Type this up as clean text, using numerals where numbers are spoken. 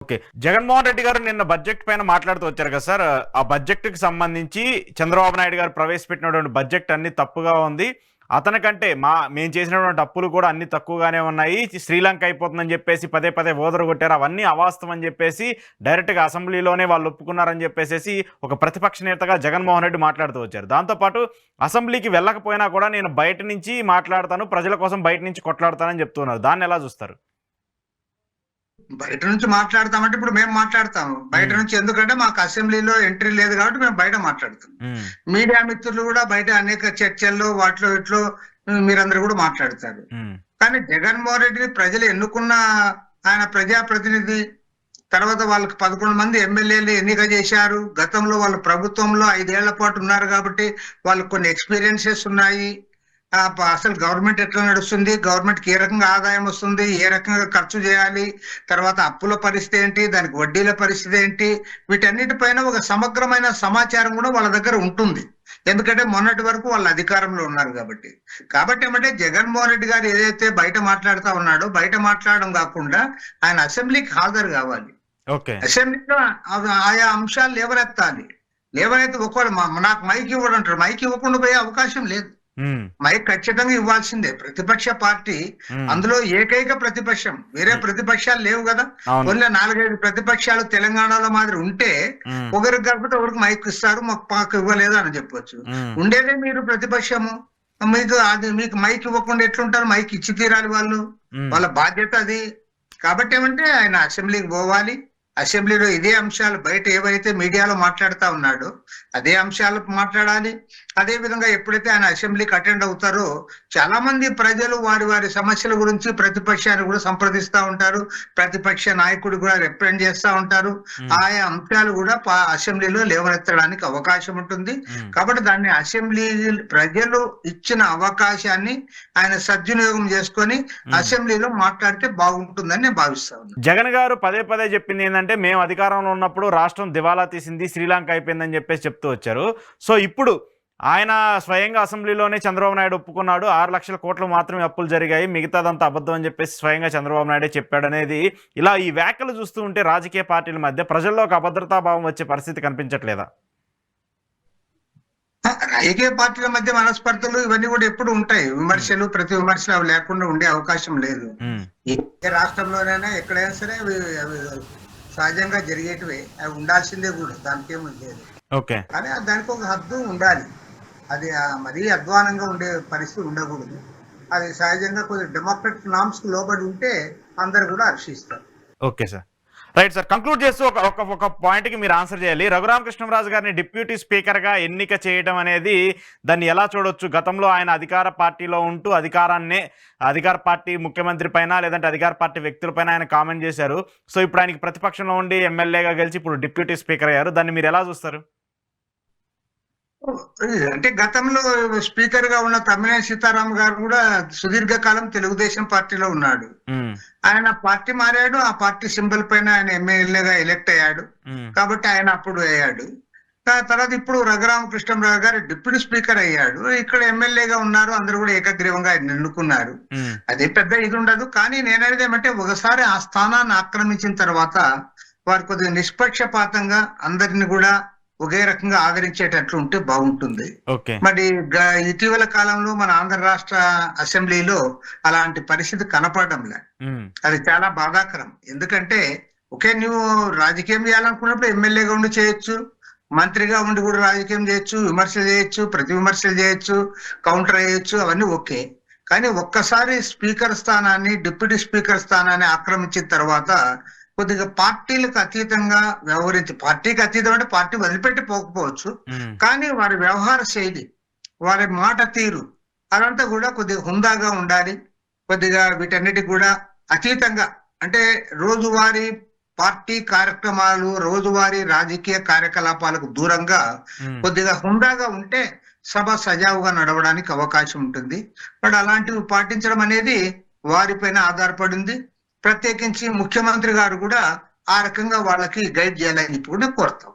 Okay. Jaganmohan Reddy గారు నిన్న budget పైన మాట్లాడుతూ వచ్చారు కదా సార్. ఆ బడ్జెట్‌కి సంబంధించి చంద్రబాబు నాయుడు గారు ప్రవేశపెట్టినటువంటి బడ్జెట్ అన్ని తప్పుగా ఉంది. అతనికంటే మేము చేసినటువంటి అప్పులు కూడా అన్ని తక్కువగానే ఉన్నాయి. శ్రీలంక అయిపోతుందని చెప్పేసి పదే పదే ఓదరగొట్టారు. అవన్నీ అవాస్తవం అని చెప్పేసి డైరెక్ట్‌గా అసెంబ్లీలోనే వాళ్ళు ఒప్పుకున్నారని చెప్పేసేసి ఒక ప్రతిపక్ష నేతగా జగన్మోహన్ రెడ్డి మాట్లాడుతూ వచ్చారు. దాంతో పాటు అసెంబ్లీకి వెళ్ళకపోయినా కూడా నేను బయట నుంచి మాట్లాడతాను. ప్రజల కోసం బయట నుంచి కొట్లాడతానని చెప్తున్నారు. దాన్ని ఎలా చూస్తారు? బయట నుంచి మాట్లాడతామంటే ఇప్పుడు మేము మాట్లాడతాము బయట నుంచి, ఎందుకంటే మాకు అసెంబ్లీలో ఎంట్రీ లేదు కాబట్టి మేము బయట మాట్లాడుతాం. మీడియా మిత్రులు కూడా బయట అనేక చర్చల్లో వాటిలో ఇట్లో మీరందరూ కూడా మాట్లాడతారు. కానీ జగన్మోహన్ రెడ్డిని ప్రజలు ఎన్నుకున్న ఆయన ప్రజాప్రతినిధి, తర్వాత వాళ్ళకి 11 మంది ఎమ్మెల్యేలు ఎన్నిక చేశారు. గతంలో వాళ్ళ ప్రభుత్వంలో 5 ఏళ్ల పాటు ఉన్నారు కాబట్టి వాళ్ళకి కొన్ని ఎక్స్పీరియన్సెస్ ఉన్నాయి. అసలు గవర్నమెంట్ ఎట్లా నడుస్తుంది, గవర్నమెంట్ కి ఏ రకంగా ఆదాయం వస్తుంది, ఏ రకంగా ఖర్చు చేయాలి, తర్వాత అప్పుల పరిస్థితి ఏంటి, దానికి వడ్డీల పరిస్థితి ఏంటి, వీటన్నిటిపైన ఒక సమగ్రమైన సమాచారం కూడా వాళ్ళ దగ్గర ఉంటుంది. ఎందుకంటే మొన్నటి వరకు వాళ్ళు అధికారంలో ఉన్నారు కాబట్టి ఏమంటే జగన్మోహన్ రెడ్డి గారు ఏదైతే బయట మాట్లాడుతా ఉన్నాడో, బయట మాట్లాడడం కాకుండా ఆయన అసెంబ్లీకి హాజరు కావాలి. అసెంబ్లీలో ఆయా అంశాలు లేవనైతే ఒకవేళ నాకు మైక్ ఇవ్వడం అంటారు, మైక్ ఇవ్వకుండా పోయే అవకాశం లేదు. మైక్ ఖచ్చితంగా ఇవ్వాల్సిందే. ప్రతిపక్ష పార్టీ అందులో ఏకైక ప్రతిపక్షం, వేరే ప్రతిపక్షాలు లేవు కదా. ఓన్లీ 4-5 ప్రతిపక్షాలు తెలంగాణలో మాదిరి ఉంటే ఒకరికి కాకపోతే ఒకరికి మైక్ ఇస్తారు, మాకు ఇవ్వలేదు అని చెప్పొచ్చు. ఉండేదే మీరు ప్రతిపక్షము, మీకు మైక్ ఇవ్వకుండా ఎట్లుంటారు? మైక్ ఇచ్చి తీరాలి వాళ్ళు, వాళ్ళ బాధ్యత అది. కాబట్టి ఏమంటే ఆయన అసెంబ్లీకి పోవాలి. అసెంబ్లీలో ఇదే అంశాలు బయట ఏవైతే మీడియాలో మాట్లాడుతా ఉన్నాడో అదే అంశాలు మాట్లాడాలి. అదే విధంగా ఎప్పుడైతే ఆయన అసెంబ్లీకి అటెండ్ అవుతారో చాలా మంది ప్రజలు వారి సమస్యల గురించి ప్రతిపక్షాన్ని కూడా సంప్రదిస్తూ ఉంటారు, ప్రతిపక్ష నాయకుడు కూడా రిప్రజెంట్ చేస్తూ ఉంటారు. ఆయా అంశాలు కూడా అసెంబ్లీలో లేవనెత్తడానికి అవకాశం ఉంటుంది. కాబట్టి దాన్ని అసెంబ్లీ ప్రజలు ఇచ్చిన అవకాశాన్ని ఆయన సద్వినియోగం చేసుకొని అసెంబ్లీలో మాట్లాడితే బాగుంటుందని నేను భావిస్తా ఉన్నాను. జగన్ గారు పదే పదే చెప్పింది ఏంటంటే, మేము అధికారంలో ఉన్నప్పుడు రాష్ట్రం దివాలా తీసింది, శ్రీలంక అయిపోయిందని చెప్పేసి చెప్తూ వచ్చారు. సో ఇప్పుడు ఆయన స్వయంగా అసెంబ్లీలోనే చంద్రబాబు నాయుడు ఒప్పుకున్నాడు, 6 లక్షల కోట్లు మాత్రమే అప్పులు జరిగాయి, మిగతాదంతా అబద్ధం అని చెప్పేసి స్వయంగా చంద్రబాబు నాయుడే చెప్పాడు అనేది. ఇలా ఈ వ్యాఖ్యలు చూస్తూ ఉంటే రాజకీయ పార్టీల మధ్య ప్రజల్లో ఒక అభద్రతాభావం వచ్చే పరిస్థితి కనిపించట్లేదా? రాజకీయ పార్టీల మధ్య మనస్పర్ధలు ఇవన్నీ కూడా ఎప్పుడు ఉంటాయి. విమర్శలు, ప్రతి విమర్శలు అవి లేకుండా ఉండే అవకాశం లేదు. ఏ రాష్ట్రంలోనైనా ఎక్కడైనా సరే అవి సహజంగా జరిగేటివే, అవి ఉండాల్సిందే కూడా, దానికి ఏమీ లేదు. కానీ దానికి ఒక హద్దు ఉండాలి. అది మరీ అధ్వానంగా ఉండే పరిస్థితి ఉండకూడదు. అది సహజంగా కొద్దిగా డెమోక్రటిక్ నామ్స్ కు లోబడి ఉంటే అందరు కూడా హర్షిస్తారు. Okay sir, right sir. Conclude చేస్తూ ఒక పాయింట్కి మీరు ఆన్సర్ చేయాలి. రఘురామకృష్ణరాజు గారిని డిప్యూటీ స్పీకర్గా ఎన్నిక చేయడం అనేది దాన్ని ఎలా చూడొచ్చు? గతంలో ఆయన అధికార పార్టీలో ఉంటూ అధికార పార్టీ ముఖ్యమంత్రి పైన లేదంటే అధికార పార్టీ వ్యక్తులపైన ఆయన కామెంట్ చేశారు. సో ఇప్పుడు ఆయనకి ప్రతిపక్షంలో ఉండి ఎమ్మెల్యేగా గెలిచి ఇప్పుడు డిప్యూటీ స్పీకర్ అయ్యారు. దాన్ని మీరు ఎలా చూస్తారు? అంటే గతంలో స్పీకర్ గా ఉన్న తమ్మినేని సీతారాం గారు కూడా సుదీర్ఘకాలం తెలుగుదేశం పార్టీలో ఉన్నాడు. ఆయన పార్టీ మారాడు, ఆ పార్టీ సింబల్ పైన ఆయన ఎమ్మెల్యేగా ఎలక్ట్ అయ్యాడు కాబట్టి ఆయన అప్పుడు అయ్యాడు. తర్వాత ఇప్పుడు రఘురామకృష్ణరాజు గారు డిప్యూటీ స్పీకర్ అయ్యాడు, ఇక్కడ ఎమ్మెల్యేగా ఉన్నారు, అందరూ కూడా ఏకగ్రీవంగా ఆయన ఎన్నుకున్నారు. అదే పెద్ద ఇది ఉండదు. కానీ నేననేది ఏమంటే, ఒకసారి ఆ స్థానాన్ని ఆక్రమించిన తర్వాత వారు కొద్దిగా నిష్పక్షపాతంగా అందరిని కూడా ఒకే రకంగా ఆదరించేటట్లు ఉంటే బాగుంటుంది. మరి ఇటీవల కాలంలో మన ఆంధ్ర రాష్ట్ర అసెంబ్లీలో అలాంటి పరిస్థితి కనపడడంలే. అది చాలా బాధాకరం. ఎందుకంటే నువ్వు రాజకీయం చేయాలనుకున్నప్పుడు ఎమ్మెల్యేగా ఉండి చేయొచ్చు, మంత్రిగా ఉండి కూడా రాజకీయం చేయొచ్చు, విమర్శలు చేయొచ్చు, ప్రతి విమర్శలు చేయొచ్చు, కౌంటర్ చేయొచ్చు, అవన్నీ ఓకే. కానీ ఒక్కసారి స్పీకర్ స్థానాన్ని, డిప్యూటీ స్పీకర్ స్థానాన్ని ఆక్రమించిన తర్వాత కొద్దిగా పార్టీలకు అతీతంగా వ్యవహరించి, పార్టీకి అతీతం అంటే పార్టీ వదిలిపెట్టి పోకపోవచ్చు, కానీ వారి వ్యవహార శైలి, వారి మాట తీరు అదంతా కూడా కొద్దిగా హుందాగా ఉండాలి. కొద్దిగా వీటన్నిటికి కూడా అతీతంగా, అంటే రోజువారీ పార్టీ కార్యక్రమాలు, రోజువారీ రాజకీయ కార్యకలాపాలకు దూరంగా కొద్దిగా హుందాగా ఉంటే సభ సజావుగా నడవడానికి అవకాశం ఉంటుంది. బట్ అలాంటివి పాటించడం అనేది వారిపైన ఆధారపడింది. ప్రత్యేకించి ముఖ్యమంత్రి గారు కూడా ఆ రకంగా వాళ్ళకి గైడ్ చేయాలని కూడా కోరుతాం.